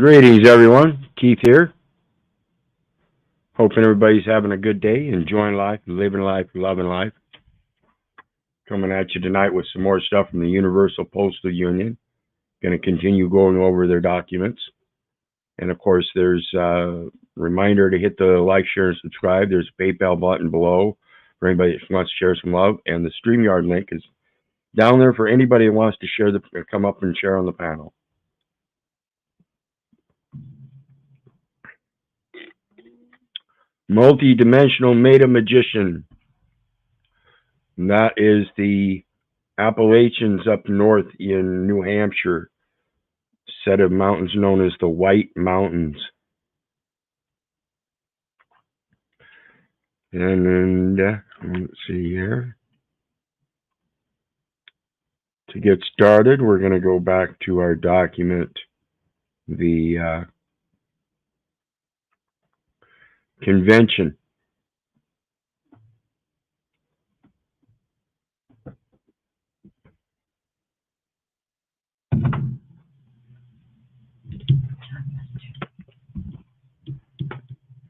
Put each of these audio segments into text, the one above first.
Greetings, everyone. Keith here. Hoping everybody's having a good day, enjoying life, living life, loving life. Coming at you tonight with some more stuff from the Universal Postal Union. Going to continue going over their documents. And of course, there's a reminder to hit the like, share, and subscribe. There's a PayPal button below for anybody that wants to share some love. And the StreamYard link is down there for anybody that wants to come up and share on the panel. Multi-dimensional Meta Magician. And that is the Appalachians up north in New Hampshire. Set of mountains known as the White Mountains. And let's see here. To get started, we're going to go back to our document, the convention.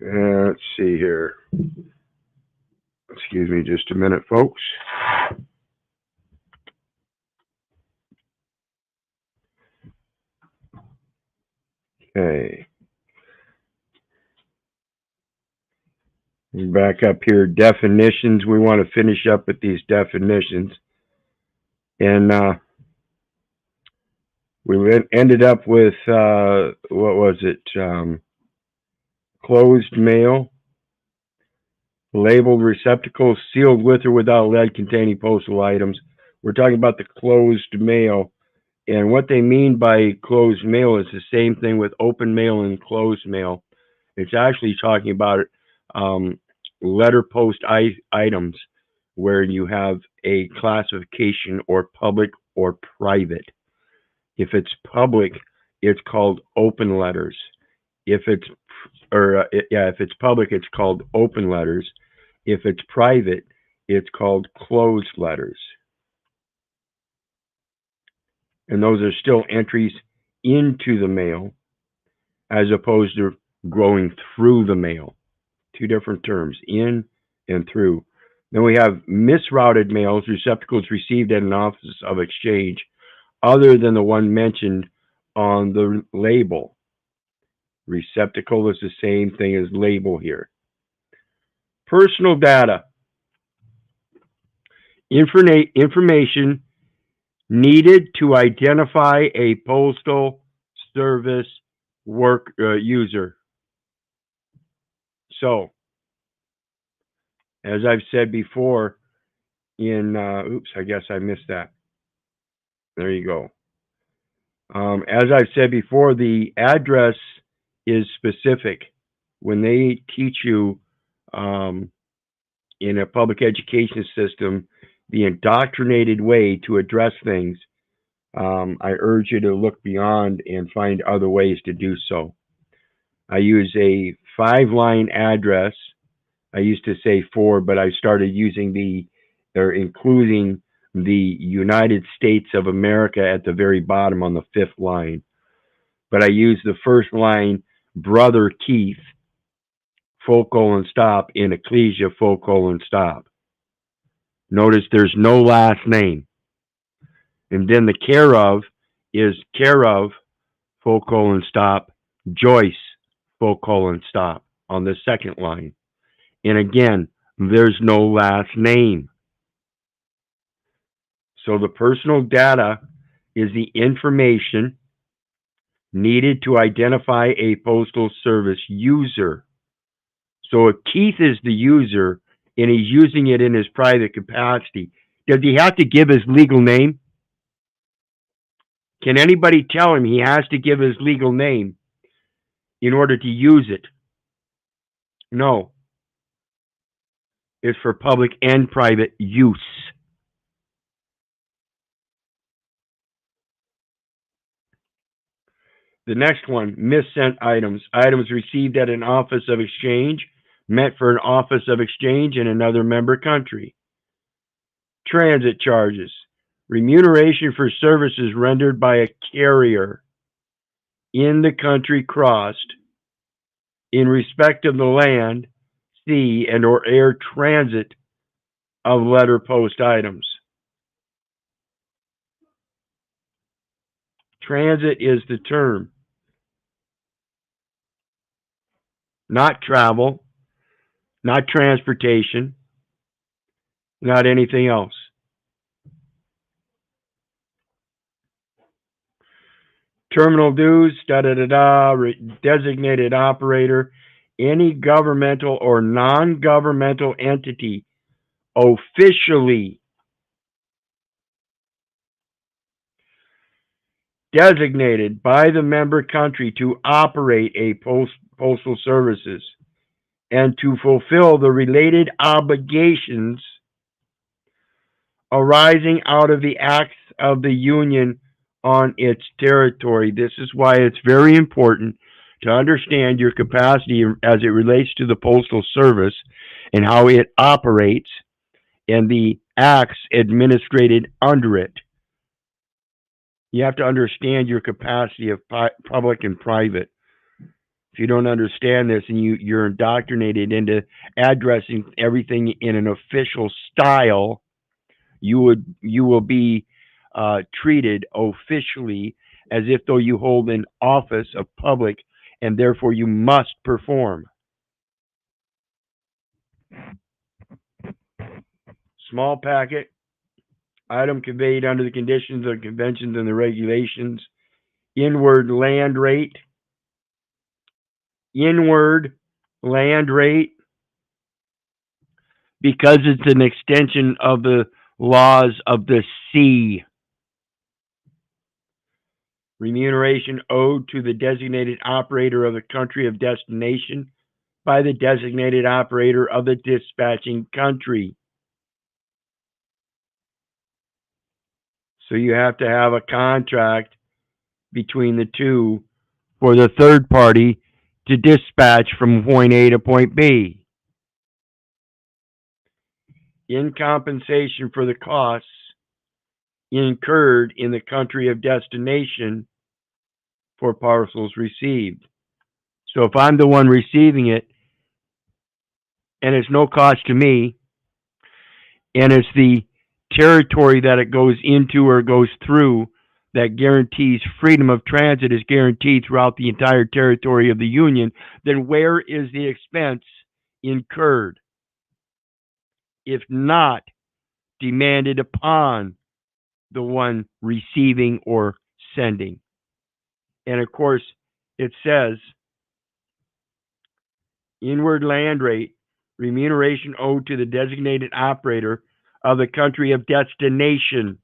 Let's see here. Excuse me just a minute, folks. Okay. Back up here, definitions. We want to finish up with these definitions. And we ended up with, what was it? Closed mail, labeled receptacles, sealed with or without lead containing postal items. We're talking about the closed mail. And what they mean by closed mail is the same thing with open mail and closed mail. It's actually talking about letter post items where you have a classification or public or private. If it's public, it's called open letters. If it's public, it's called open letters. If it's private, it's called closed letters. And those are still entries into the mail as opposed to going through the mail. Two different terms, in and through. Then we have misrouted mails, receptacles received at an office of exchange other than the one mentioned on the label. Receptacle is the same thing as label here. Personal data. Information needed to identify a postal service user. So, as I've said before, oops, I guess I missed that. There you go. As I've said before, the address is specific. When they teach you in a public education system the indoctrinated way to address things, I urge you to look beyond and find other ways to do so. I use a 5-line address. I used to say 4, but I started using including the United States of America at the very bottom on the 5th line. But I use the first line, Brother Keith, : stop, in Ecclesia, : stop. Notice there's no last name. And then the care of is care of, : stop, Joyce, : stop on the 2nd line. And again, there's no last name. So the personal data is the information needed to identify a postal service user. So if Keith is the user and he's using it in his private capacity, does he have to give his legal name? Can anybody tell him he has to give his legal name in order to use it? No. It's for public and private use. The next one, missent items. Items received at an office of exchange, meant for an office of exchange in another member country. Transit charges. Remuneration for services rendered by a carrier. in the country crossed in respect of the land, sea, and or air transit of letter post items. Transit is the term, not travel, not transportation, not anything else. Terminal dues, designated operator, any governmental or non-governmental entity officially designated by the member country to operate a postal services and to fulfill the related obligations arising out of the acts of the Union on its territory. This is why it's very important to understand your capacity as it relates to the Postal Service and how it operates and the acts administered under it. You have to understand your capacity of public and private. If you don't understand this and you're indoctrinated into addressing everything in an official style, you will be treated officially as if though you hold an office of public, and therefore you must perform. Small packet, item conveyed under the conditions of conventions and the regulations. Inward land rate. Inward land rate, because it's an extension of the laws of the sea. Remuneration owed to the designated operator of the country of destination by the designated operator of the dispatching country. So you have to have a contract between the two for the third party to dispatch from point A to point B. In compensation for the costs incurred in the country of destination for parcels received. So if I'm the one receiving it, and it's no cost to me, and it's the territory that it goes into or goes through that guarantees freedom of transit is guaranteed throughout the entire territory of the Union, then where is the expense incurred? If not demanded upon the one receiving or sending. And of course, it says, inward land rate, remuneration owed to the designated operator of the country of destination.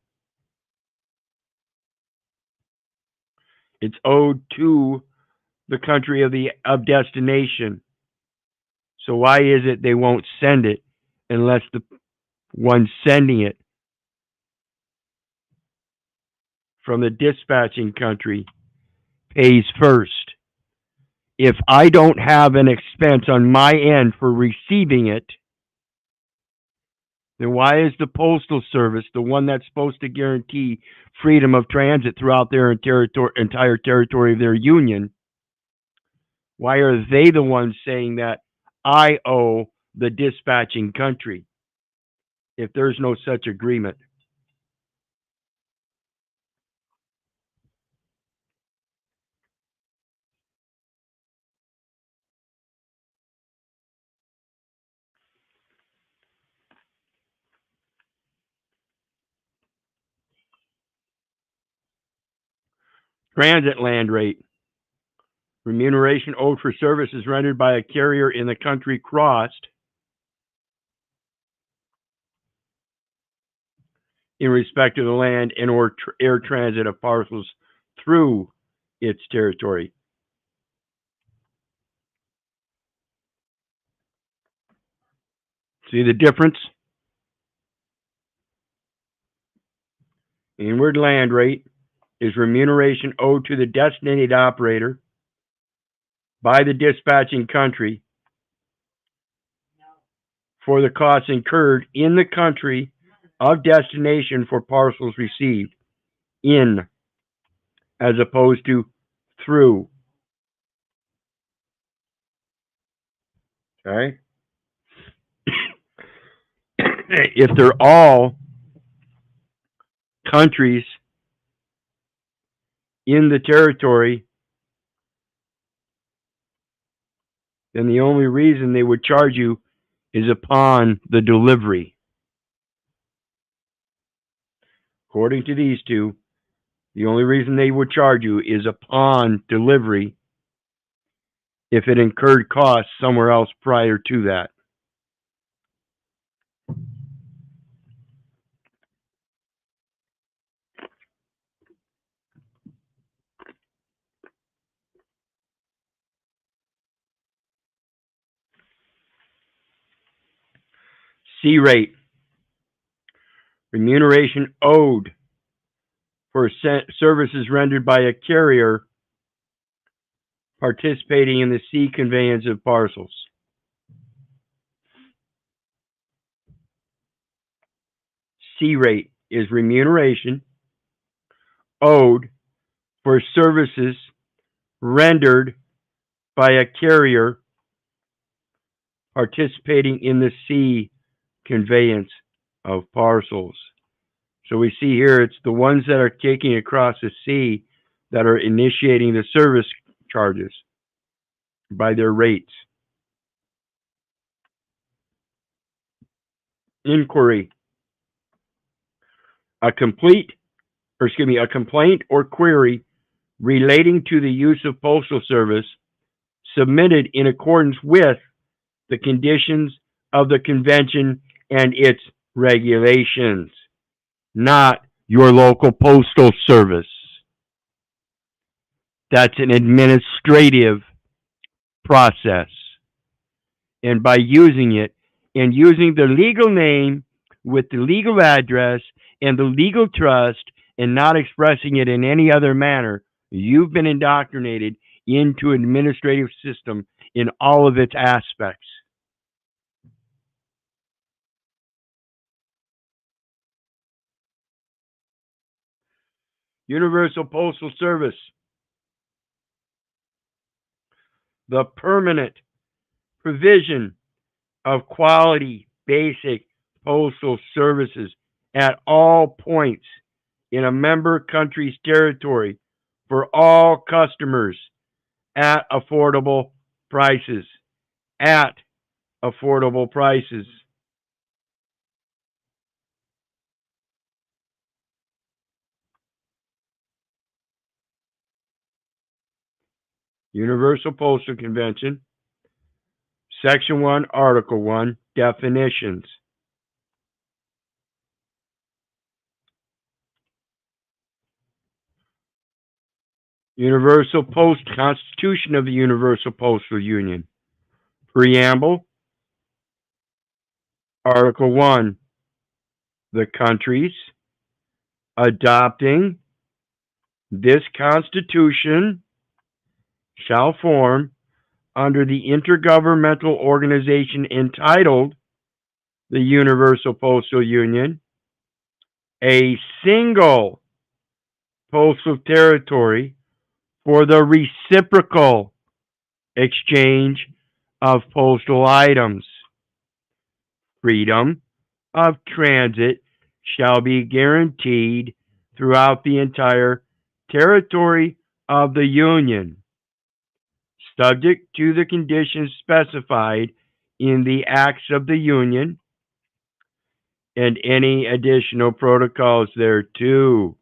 It's owed to the country of destination. So why is it they won't send it unless the one sending it from the dispatching country pays first? If I don't have an expense on my end for receiving it, then why is the Postal Service, the one that's supposed to guarantee freedom of transit throughout their entire territory of their union, why are they the ones saying that I owe the dispatching country if there's no such agreement? Transit land rate. Remuneration owed for services rendered by a carrier in the country crossed in respect of the land and or air transit of parcels through its territory. See the difference? Inward land rate is remuneration owed to the designated operator by the dispatching country for the costs incurred in the country of destination for parcels received in, as opposed to through. Okay? If they're all countries in the territory, then the only reason they would charge you is upon the delivery. According to these two, the only reason they would charge you is upon delivery if it incurred costs somewhere else prior to that. C rate, remuneration owed for services rendered by a carrier participating in the C conveyance of parcels. C rate is remuneration owed for services rendered by a carrier participating in the C conveyance of parcels. So we see here it's the ones that are taking across the sea that are initiating the service charges by their rates. Inquiry. A complaint or query relating to the use of postal service submitted in accordance with the conditions of the convention and its regulations, not your local postal service. That's an administrative process. And by using it and using the legal name with the legal address and the legal trust and not expressing it in any other manner, you've been indoctrinated into an administrative system in all of its aspects. Universal Postal Service. The permanent provision of quality basic postal services at all points in a member country's territory for all customers at affordable prices. At affordable prices. Universal Postal Convention, Section 1, Article 1, definitions. Universal Post Constitution of the Universal Postal Union. Preamble. Article 1. The countries adopting this Constitution shall form, under the intergovernmental organization entitled the Universal Postal Union, a single postal territory for the reciprocal exchange of postal items. Freedom of transit shall be guaranteed throughout the entire territory of the Union, subject to the conditions specified in the Acts of the Union and any additional protocols thereto.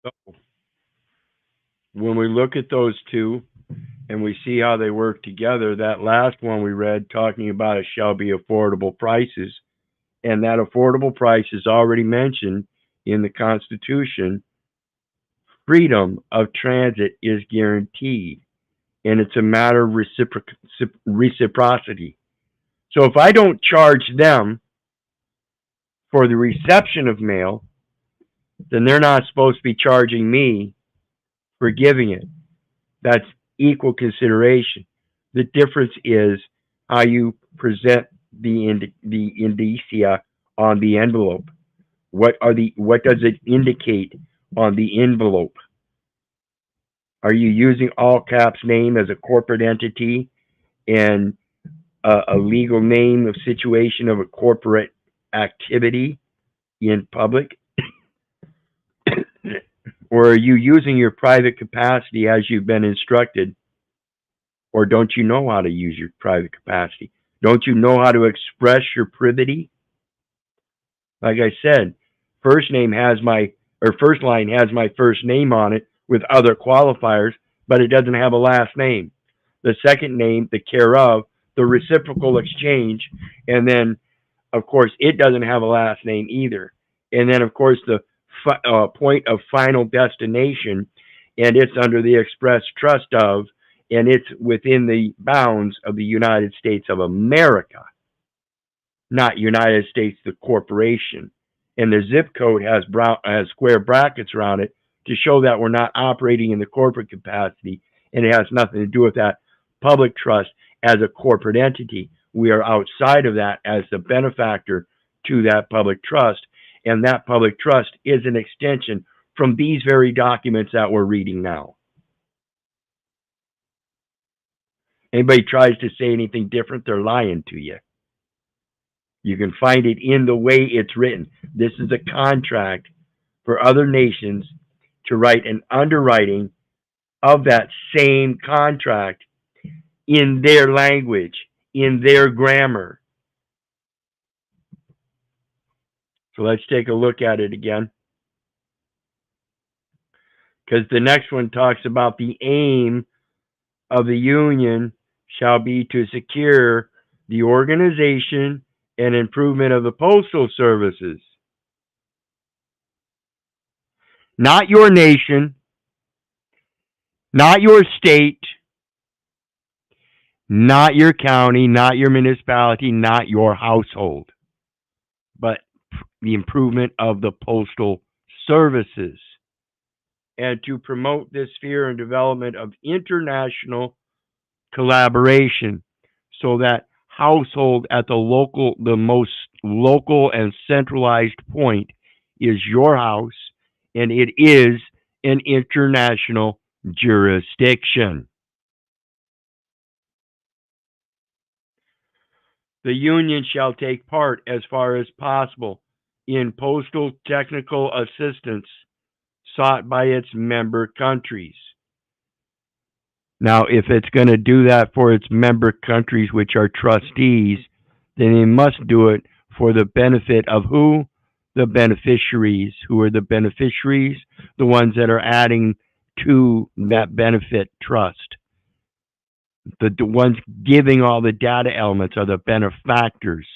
So, when we look at those two and we see how they work together, that last one we read talking about it shall be affordable prices, and that affordable price is already mentioned in the Constitution. Freedom of transit is guaranteed, and it's a matter of reciprocity. So if I don't charge them for the reception of mail, then they're not supposed to be charging me for giving it. That's equal consideration. The difference is how you present the indicia on the envelope? What does it indicate on the envelope? Are you using all caps name as a corporate entity and a legal name of situation of a corporate activity in public? Or are you using your private capacity as you've been instructed? Or don't you know how to use your private capacity? Don't you know how to express your privity? Like I said, first line has my first name on it with other qualifiers, but it doesn't have a last name. The second name, the care of, the reciprocal exchange, and then of course it doesn't have a last name either. And then of course the point of final destination, and it's under the express trust of, and it's within the bounds of the United States of America, not United States the corporation. And the zip code has square brackets around it to show that we're not operating in the corporate capacity, and it has nothing to do with that public trust as a corporate entity. We are outside of that as the benefactor to that public trust, and that public trust is an extension from these very documents that we're reading now. Anybody tries to say anything different, they're lying to you. You can find it in the way it's written. This is a contract for other nations to write an underwriting of that same contract in their language, in their grammar. So let's take a look at it again. Because the next one talks about the aim of the Union shall be to secure the organization and improvement of the postal services. Not your nation, not your state, not your county, not your municipality, not your household, but the improvement of the postal services, and to promote this sphere and development of international collaboration so that household at the most local and centralized point is your house, and it is an international jurisdiction. The Union shall take part as far as possible in postal technical assistance sought by its member countries. Now, if it's going to do that for its member countries, which are trustees, then it must do it for the benefit of who? The beneficiaries. Who are the beneficiaries? The ones that are adding to that benefit trust. The ones giving all the data elements are the benefactors.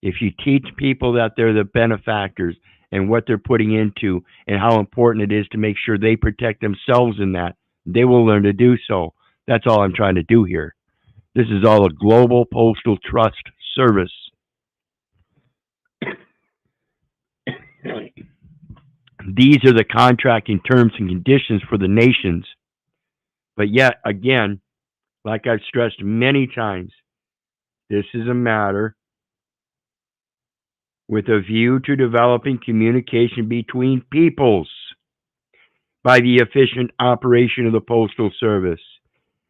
If you teach people that they're the benefactors and what they're putting into and how important it is to make sure they protect themselves in that, they will learn to do so. That's all I'm trying to do here. This is all a global postal trust service. These are the contracting terms and conditions for the nations. But yet, again, like I've stressed many times, this is a matter with a view to developing communication between peoples by the efficient operation of the Postal Service,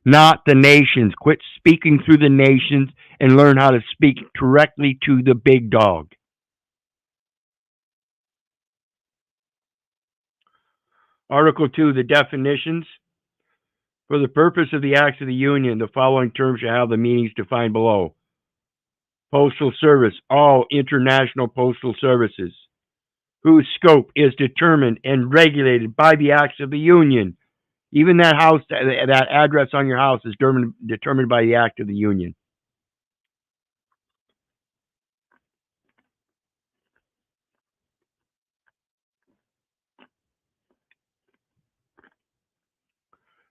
not the nations. Quit speaking through the nations and learn how to speak directly to the big dog. Article 2, the definitions. For the purpose of the Acts of the Union, the following terms shall have the meanings defined below. Postal Service, all international postal services, whose scope is determined and regulated by the Acts of the Union. Even that house, that address on your house is determined by the Act of the Union.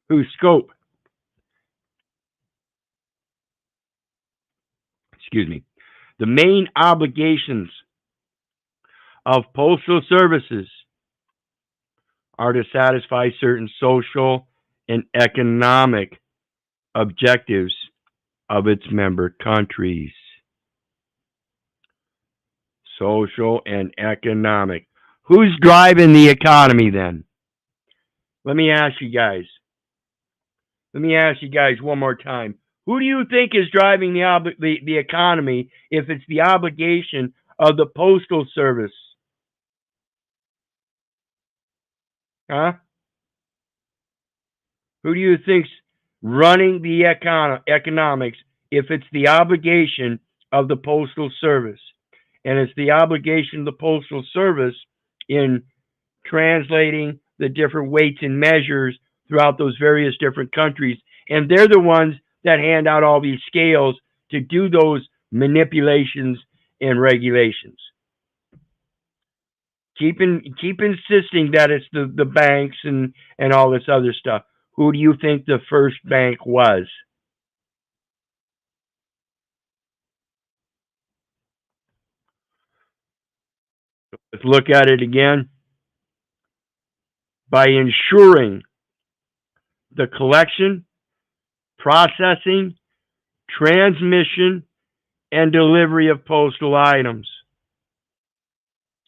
Whose scope, the main obligations of postal services are to satisfy certain social and economic objectives of its member countries. Social and economic. Who's driving the economy then? Let me ask you guys. Let me ask you guys one more time. Who do you think is driving the economy if it's the obligation of the Postal Service? Huh? Who do you think's running the economics if it's the obligation of the Postal Service? And it's the obligation of the Postal Service in translating the different weights and measures throughout those various different countries. And they're the ones that hand out all these scales to do those manipulations and regulations. Keep insisting that it's the banks and all this other stuff. Who do you think the first bank was? Let's look at it again. By ensuring the collection, processing, transmission, and delivery of postal items.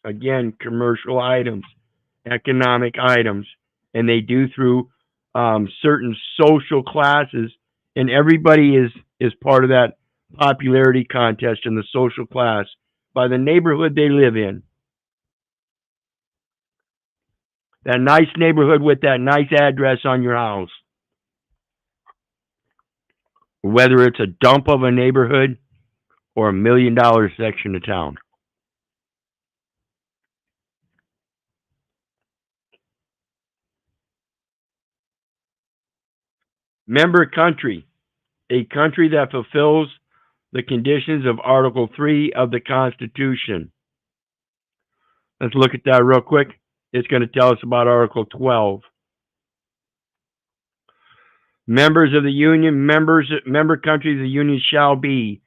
Again, commercial items, economic items, and they do through certain social classes, and everybody is part of that popularity contest in the social class by the neighborhood they live in. That nice neighborhood with that nice address on your house. Whether it's a dump of a neighborhood or $1 million section of town. Member country, a country that fulfills the conditions of Article 3 of the Constitution. Let's look at that real quick. It's going to tell us about Article 12. Members of the Union, member countries of the Union shall be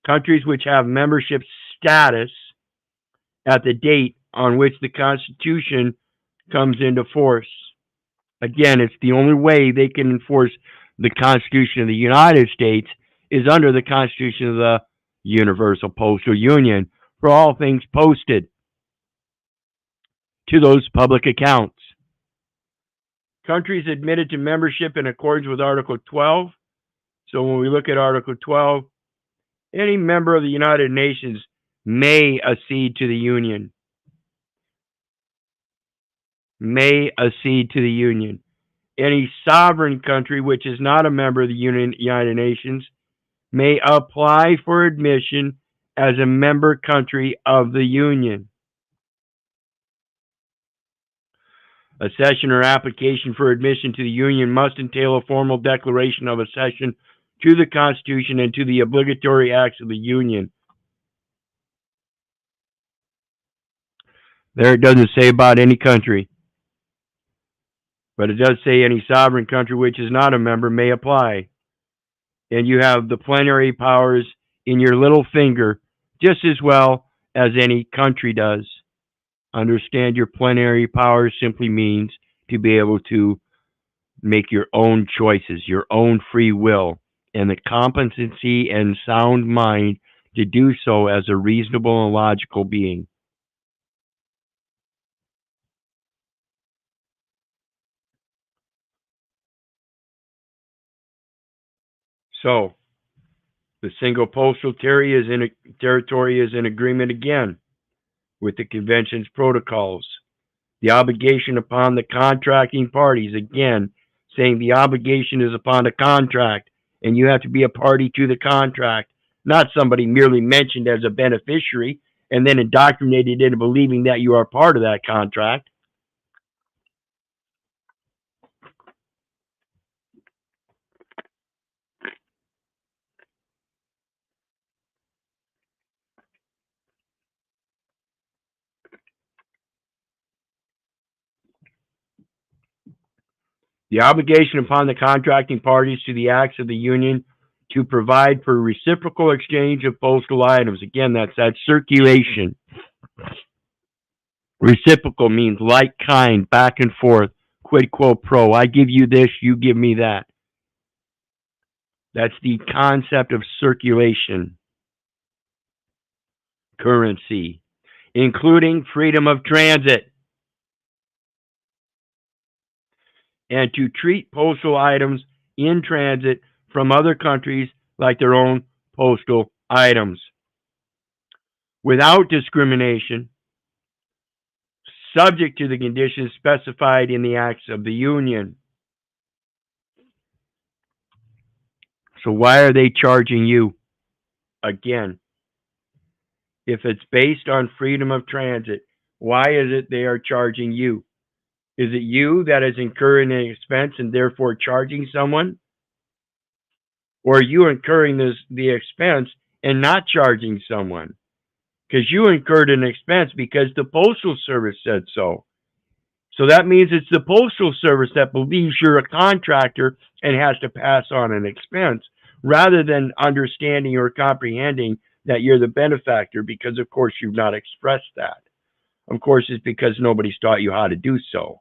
countries which have membership status at the date on which the Constitution comes into force. Again, it's the only way they can enforce the Constitution of the United States is under the Constitution of the Universal Postal Union for all things posted to those public accounts. Countries admitted to membership in accordance with Article 12. So when we look at Article 12, any member of the United Nations may accede to the Union. May accede to the Union. Any sovereign country which is not a member of the United Nations may apply for admission as a member country of the Union. Accession or application for admission to the Union must entail a formal declaration of accession to the Constitution and to the obligatory acts of the Union. There it doesn't say about any country, but it does say any sovereign country which is not a member may apply. And you have the plenary powers in your little finger just as well as any country does. Understand your plenary power simply means to be able to make your own choices, your own free will, and the competency and sound mind to do so as a reasonable and logical being. So, the single postal territory is in agreement again with the convention's protocols. The obligation upon the contracting parties, again, saying the obligation is upon the contract, and you have to be a party to the contract, not somebody merely mentioned as a beneficiary and then indoctrinated into believing that you are part of that contract. The obligation upon the contracting parties to the acts of the Union to provide for reciprocal exchange of postal items. Again, that's that circulation. Reciprocal means like kind, back and forth, quid quo pro. I give you this, you give me that. That's the concept of circulation currency, including freedom of transit, and to treat postal items in transit from other countries like their own postal items without discrimination, subject to the conditions specified in the Acts of the Union. So why are they charging you? Again, if it's based on freedom of transit, why is it they are charging you? Is it you that is incurring an expense and therefore charging someone? Or are you incurring the expense and not charging someone? Because you incurred an expense because the Postal Service said so. So that means it's the Postal Service that believes you're a contractor and has to pass on an expense rather than understanding or comprehending that you're the benefactor because, of course, you've not expressed that. Of course, it's because nobody's taught you how to do so.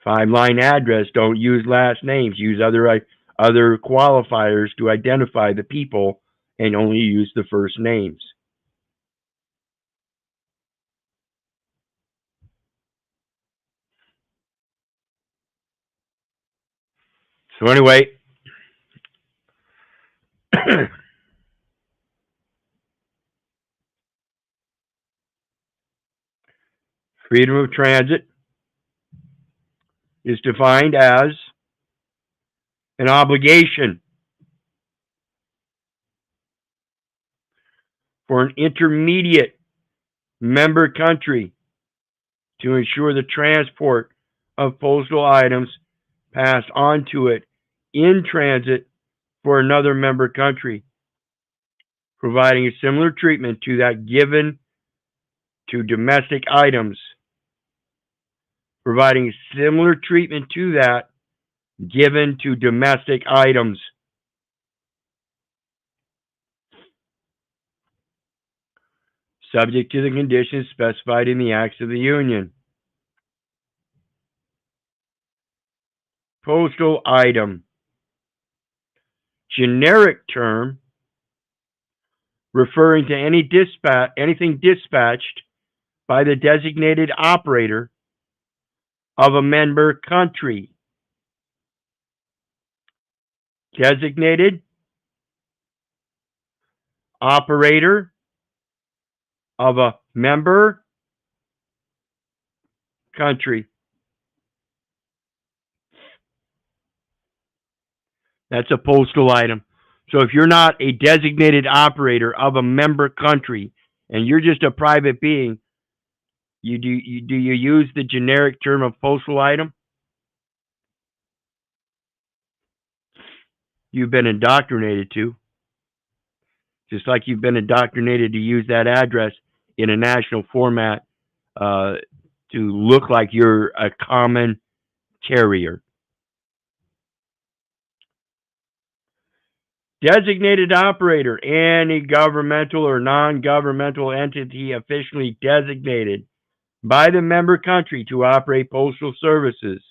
5-line address, don't use last names. Use other qualifiers to identify the people and only use the first names. So anyway, freedom of transit is defined as an obligation for an intermediate member country to ensure the transport of postal items passed on to it in transit for another member country, providing a similar treatment to that given to domestic items, providing similar treatment to that given to domestic items. Subject to the conditions specified in the Acts of the Union. Postal item. Generic term referring to anything dispatched by the designated operator of a member country. Designated operator of a member country. That's a postal item. So if you're not a designated operator of a member country and you're just a private being, do you use the generic term of postal item? You've been indoctrinated to. Just like you've been indoctrinated to use that address in a national format to look like you're a common carrier. Designated operator, any governmental or non-governmental entity officially designated by the member country to operate postal services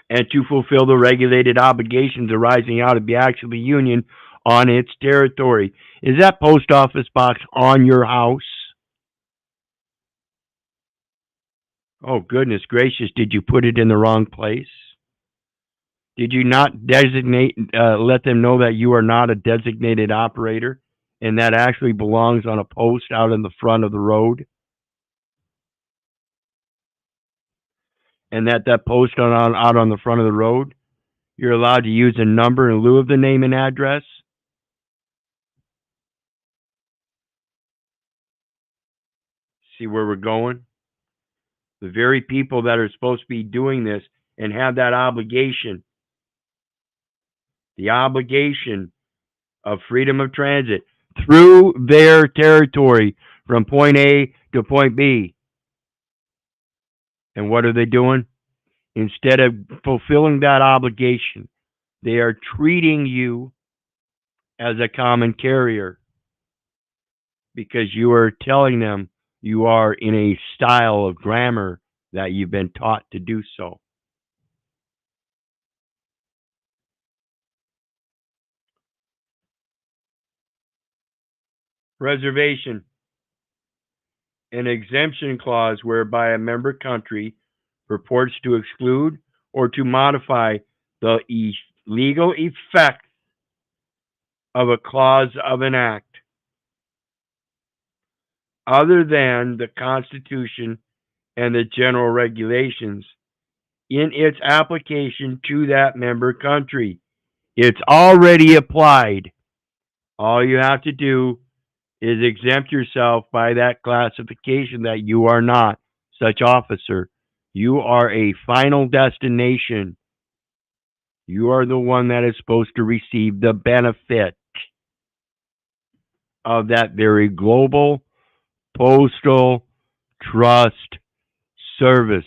and to fulfill the regulated obligations arising out of the Acts of the Union on its territory. Is that post office box on your house? Oh, goodness gracious, did you put it in the wrong place? Did you not let them know that you are not a designated operator and that actually belongs on a post out in the front of the road? And that post out on the front of the road, you're allowed to use a number in lieu of the name and address? See where we're going? The very people that are supposed to be doing this and have that obligation, the obligation of freedom of transit through their territory from point A to point B. And what are they doing? Instead of fulfilling that obligation, they are treating you as a common carrier because you are telling them you are in a style of grammar that you've been taught to do so. Reservation. An exemption clause whereby a member country purports to exclude or to modify the legal effect of a clause of an act other than the Constitution and the general regulations in its application to that member country. It's already applied. All you have to do is exempt yourself by that classification that you are not such officer. You are a final destination. You are the one that is supposed to receive the benefit of that very global postal trust service.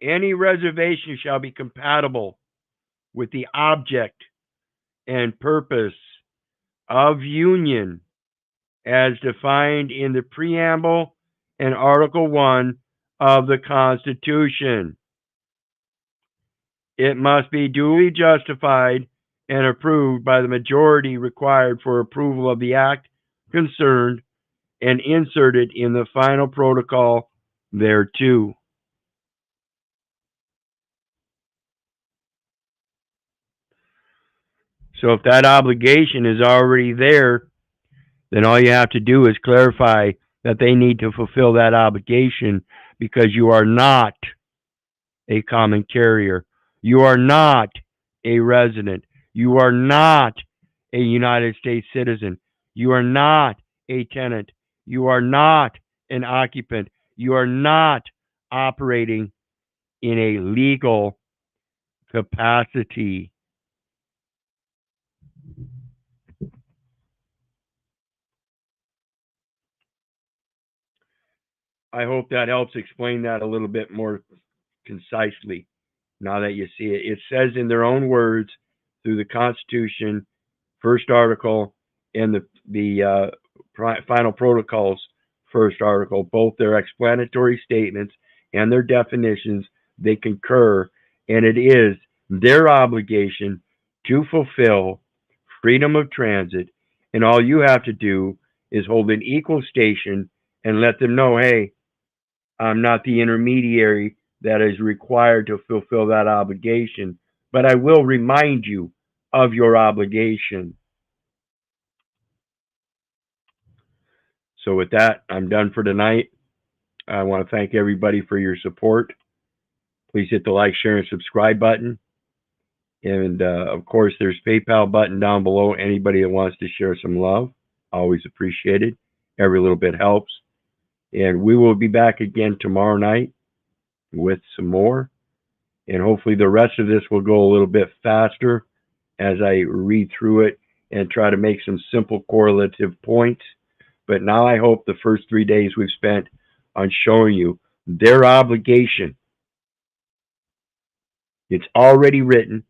Any reservation shall be compatible with the object and purpose of union as defined in the preamble and Article 1 of the Constitution. It must be duly justified and approved by the majority required for approval of the act concerned and inserted in the final protocol thereto. So if that obligation is already there, then all you have to do is clarify that they need to fulfill that obligation because you are not a common carrier. You are not a resident. You are not a United States citizen. You are not a tenant. You are not an occupant. You are not operating in a legal capacity. I hope that helps explain that a little bit more concisely now that you see it. It says in their own words through the Constitution, first article, and the final protocols, first article, both their explanatory statements and their definitions, they concur, and it is their obligation to fulfill freedom of transit, and all you have to do is hold an equal station and let them know, hey, I'm not the intermediary that is required to fulfill that obligation, but I will remind you of your obligation. So with that, I'm done for tonight. I want to thank everybody for your support. Please hit the like, share, and subscribe button. And of course, there's PayPal button down below. Anybody that wants to share some love, always appreciated. Every little bit helps. And we will be back again tomorrow night with some more. And hopefully the rest of this will go a little bit faster as I read through it and try to make some simple correlative points. But now I hope the first 3 days we've spent on showing you their obligation. It's already written.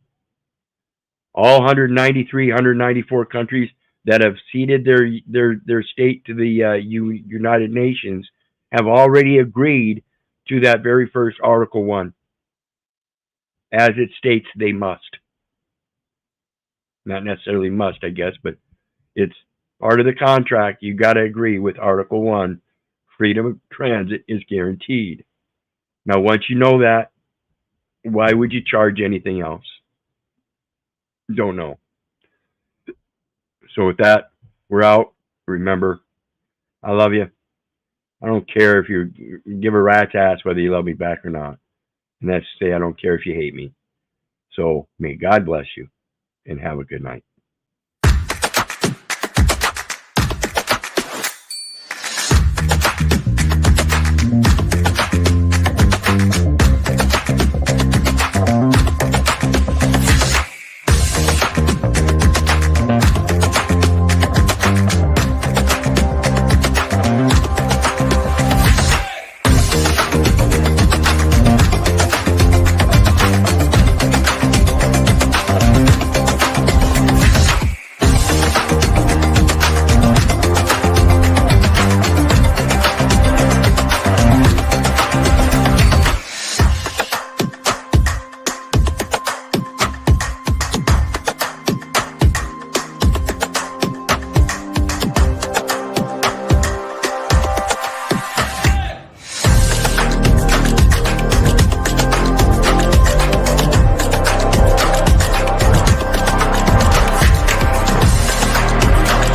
All 193, 194 countries that have ceded their state to the United Nations have already agreed to that very first Article 1. As it states, they must. Not necessarily must, I guess, but it's part of the contract. You got to agree with Article 1. Freedom of transit is guaranteed. Now, once you know that, why would you charge anything else? Don't know. So with that, we're out. Remember, I love you. I don't care if you give a rat's ass whether you love me back or not. And that's to say, I don't care if you hate me. So may God bless you and have a good night.